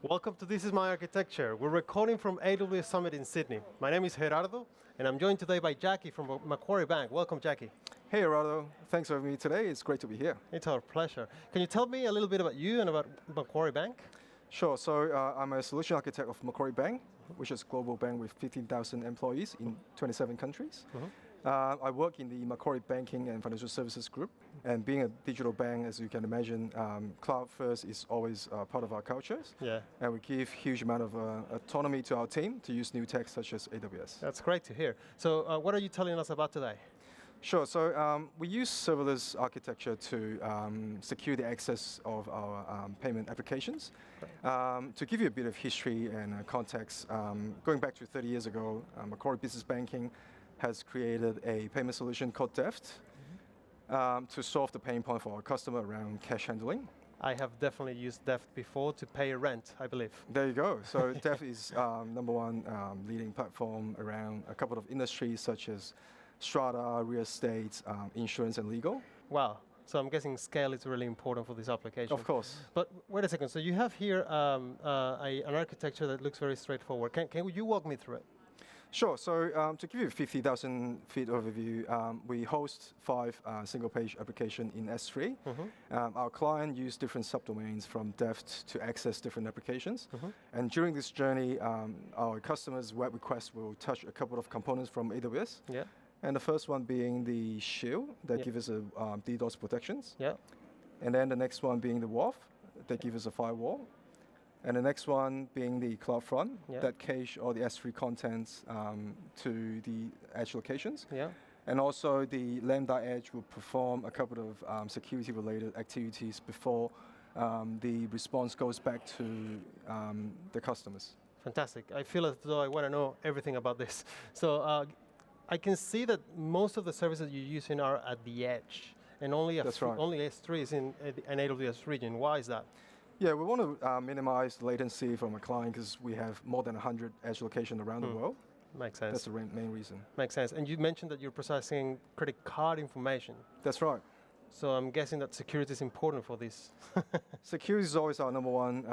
Welcome to This Is My Architecture. We're recording from AWS Summit in Sydney. My name is Gerardo, and I'm joined today by Jacky from Macquarie Bank. Welcome, Jacky. Hey, Gerardo. Thanks for having me today. It's great to be here. It's our pleasure. Can you tell me a little bit about you and about Macquarie Bank? Sure. So I'm a solution architect of Macquarie Bank, which is a global bank with 15,000 employees in 27 countries. I work in the Macquarie Banking and Financial Services Group, and being a digital bank, as you can imagine, cloud first is always part of our cultures. Yeah. And we give huge amount of autonomy to our team to use new tech such as AWS. That's great to hear. So what are you telling us about today? Sure. So we use serverless architecture to secure the access of our payment applications. To give you a bit of history and context, going back to 30 years ago, Macquarie Business Banking has created a payment solution called DEFT to solve the pain point for our customer around cash handling. I have definitely used DEFT before to pay rent, I believe. There you go. So DEFT is number one leading platform around a couple of industries such as strata, real estate, insurance, and legal. Wow. So I'm guessing scale is really important for this application. Of course. But wait a second. So you have here an architecture that looks very straightforward. Can you walk me through it? Sure. So to give you a 50,000 feet overview, we host 5 single-page applications in S3. Our client use different subdomains from DEFT to access different applications. And during this journey, our customers' web requests will touch a couple of components from AWS. Yeah. And the first one being the shield that gives us a DDoS protections. Yeah. And then the next one being the WAF that gives us a firewall. And the next one being the CloudFront that cache all the S3 contents to the edge locations. Yeah. And also the Lambda Edge will perform a couple of security-related activities before the response goes back to the customers. Fantastic. I feel as though I want to know everything about this. So I can see that most of the services you're using are at the edge, and only S3 is in an AWS region. Why is that? Yeah, we want to minimize latency from a client because we have more than 100 edge locations around the world. Makes sense. That's the main reason. Makes sense. And you mentioned that you're processing credit card information. That's right. So I'm guessing that security is important for this. Security is always our number one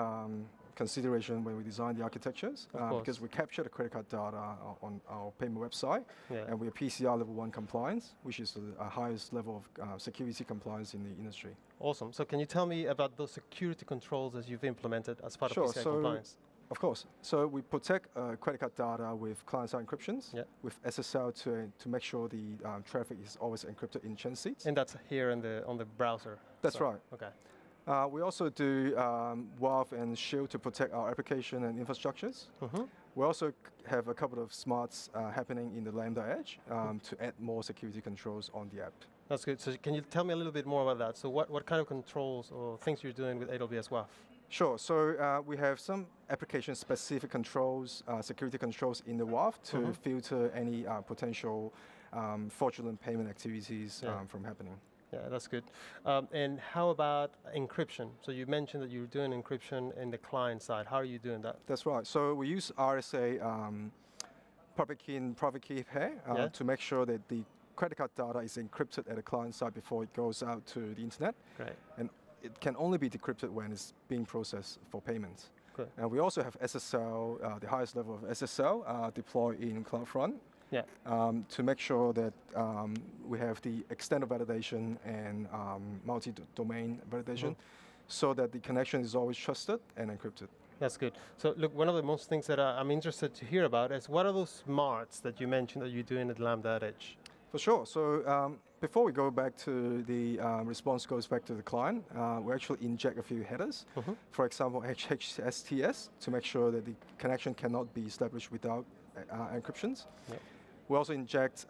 consideration when we design the architectures, because we capture the credit card data on our payment website, and we are PCI level 1 compliance, which is the highest level of security compliance in the industry. Awesome. So can you tell me about those security controls that you've implemented as part of PCI compliance? Of course. So we protect credit card data with client-side encryptions, with SSL to make sure the traffic is always encrypted in transit. And that's here on the browser? That's right. Okay. We also do WAF and Shield to protect our application and infrastructures. We also have a couple of smarts happening in the Lambda Edge to add more security controls on the app. That's good. So can you tell me a little bit more about that? So what kind of controls or things you're doing with AWS WAF? Sure. So we have some application-specific controls, security controls in the WAF to filter any potential fraudulent payment activities from happening. Yeah, that's good. And how about encryption? So you mentioned that you're doing encryption in the client side. How are you doing that? That's right. So we use RSA, public key and private key pair, to make sure that the credit card data is encrypted at the client side before it goes out to the internet. Great. And it can only be decrypted when it's being processed for payments. Good. And we also have SSL, the highest level of SSL deployed in CloudFront. To make sure that we have the extended validation and multi-domain validation so that the connection is always trusted and encrypted. That's good. So look, one of the most things that I'm interested to hear about is what are those smarts that you mentioned that you're doing at Lambda Edge? For sure. So before we go back to the response goes back to the client, we actually inject a few headers. For example, HHSTS to make sure that the connection cannot be established without encryptions. We also inject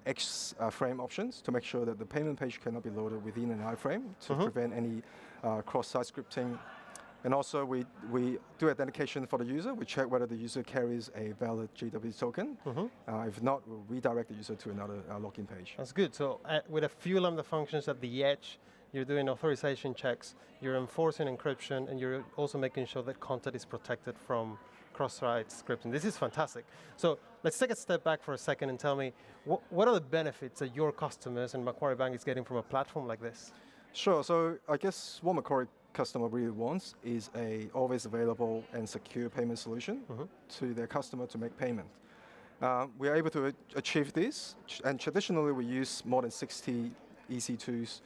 X-frame options to make sure that the payment page cannot be loaded within an iframe to prevent any cross-site scripting. And also we do authentication for the user. We check whether the user carries a valid GW token. If not, we'll redirect the user to another login page. That's good. So with a few Lambda functions at the edge, you're doing authorization checks, you're enforcing encryption, and you're also making sure that content is protected from cross-site scripting. This is fantastic. So let's take a step back for a second and tell me, what are the benefits that your customers and Macquarie Bank is getting from a platform like this? Sure. So I guess what Macquarie customer really wants is a always available and secure payment solution to their customer to make payment. We are able to achieve this, and traditionally we use more than 60 EC2s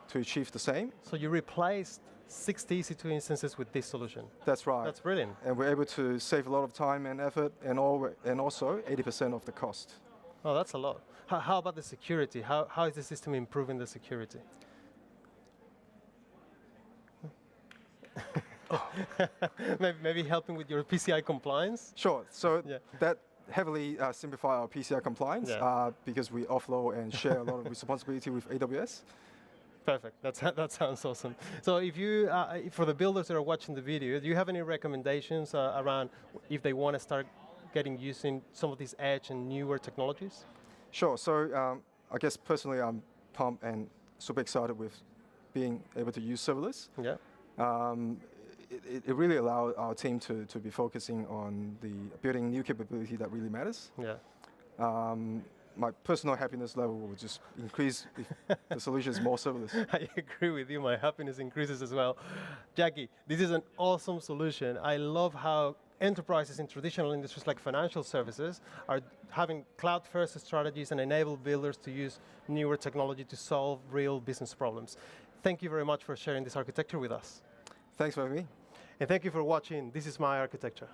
to achieve the same. So you replaced 60 EC2 instances with this solution. That's right. That's brilliant. And we're able to save a lot of time and effort, and also 80% of the cost. Oh, that's a lot. How about the security? How is the system improving the security? Maybe helping with your PCI compliance? Sure. So that heavily simplify our PCI compliance because we offload and share a lot of responsibility with AWS. Perfect. That sounds awesome. So if you, for the builders that are watching the video, do you have any recommendations around if they want to start getting using some of these edge and newer technologies? Sure. So I guess personally I'm pumped and super excited with being able to use serverless. Yeah. It really allowed our team to be focusing on the building new capability that really matters. Yeah. My personal happiness level will just increase if the solution is more serverless. I agree with you. My happiness increases as well. Jacky, this is an awesome solution. I love how enterprises in traditional industries like financial services are having cloud-first strategies and enable builders to use newer technology to solve real business problems. Thank you very much for sharing this architecture with us. Thanks for having me. And thank you for watching This Is My Architecture.